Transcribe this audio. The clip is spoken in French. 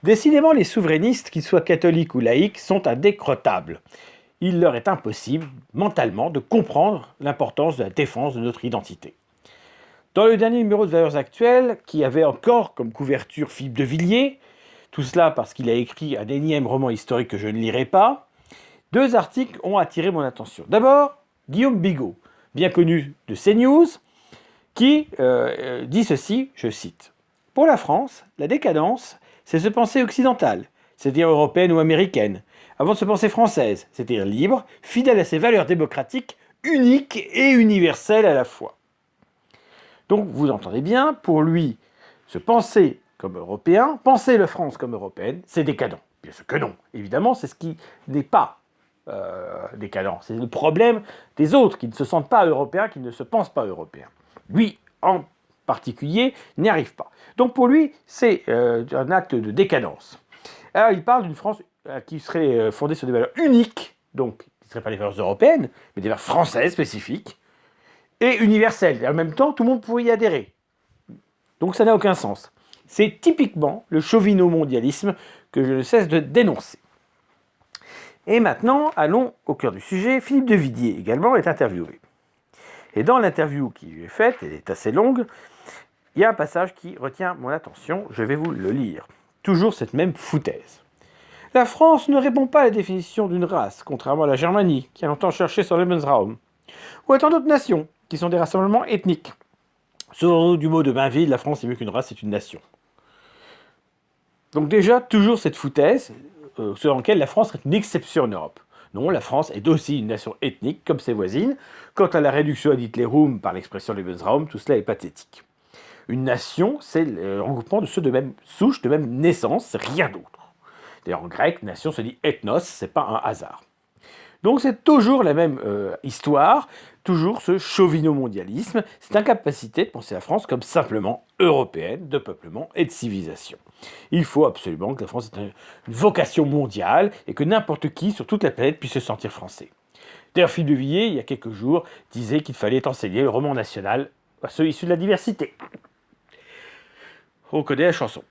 Décidément, les souverainistes, qu'ils soient catholiques ou laïcs, sont indécrottables. Il leur est impossible, mentalement, de comprendre l'importance de la défense de notre identité. Dans le dernier numéro de Valeurs Actuelles, qui avait encore comme couverture Philippe de Villiers, tout cela parce qu'il a écrit un énième roman historique que je ne lirai pas, deux articles ont attiré mon attention. D'abord, Guillaume Bigot, bien connu de CNews, qui dit ceci, je cite. « Pour la France, la décadence, c'est se penser occidentale, c'est-à-dire européenne ou américaine, avant de se penser française, c'est-à-dire libre, fidèle à ses valeurs démocratiques, uniques et universelles à la fois. » Donc vous entendez bien, pour lui, se penser comme européen, penser la France comme européenne, c'est décadent. Bien sûr que non, évidemment, c'est ce qui n'est pas décadent. C'est le problème des autres qui ne se sentent pas européens, qui ne se pensent pas européens. Lui, en particulier, n'y arrive pas. Donc pour lui, c'est un acte de décadence. Alors il parle d'une France qui serait fondée sur des valeurs uniques, donc qui ne seraient pas des valeurs européennes, mais des valeurs françaises spécifiques, et universelles. Et en même temps, tout le monde pourrait y adhérer. Donc ça n'a aucun sens. C'est typiquement le chauvino-mondialisme que je ne cesse de dénoncer. Et maintenant, allons au cœur du sujet. Philippe de Villiers également est interviewé. Et dans l'interview qui lui est faite, elle est assez longue, il y a un passage qui retient mon attention, je vais vous le lire. Toujours cette même foutaise. La France ne répond pas à la définition d'une race, contrairement à la Germanie, qui a longtemps cherché son Lebensraum, ou à tant d'autres nations, qui sont des rassemblements ethniques. Selon du mot de Bainville, la France est mieux qu'une race, c'est une nation. Donc déjà, toujours cette foutaise, selon laquelle la France est une exception en Europe. Non, la France est aussi une nation ethnique, comme ses voisines. Quant à la réduction ad Hitlerum par l'expression Lebensraum, tout cela est pathétique. Une nation, c'est le regroupement de ceux de même souche, de même naissance, c'est rien d'autre. D'ailleurs, en grec, nation se dit ethnos, c'est pas un hasard. Donc c'est toujours la même histoire, toujours ce chauvino-mondialisme, cette incapacité de penser la France comme simplement européenne, de peuplement et de civilisation. Il faut absolument que la France ait une vocation mondiale et que n'importe qui sur toute la planète puisse se sentir français. D'ailleurs, Philippe de Villiers, il y a quelques jours, disait qu'il fallait enseigner le roman national à ceux issus de la diversité. On connaît la chanson.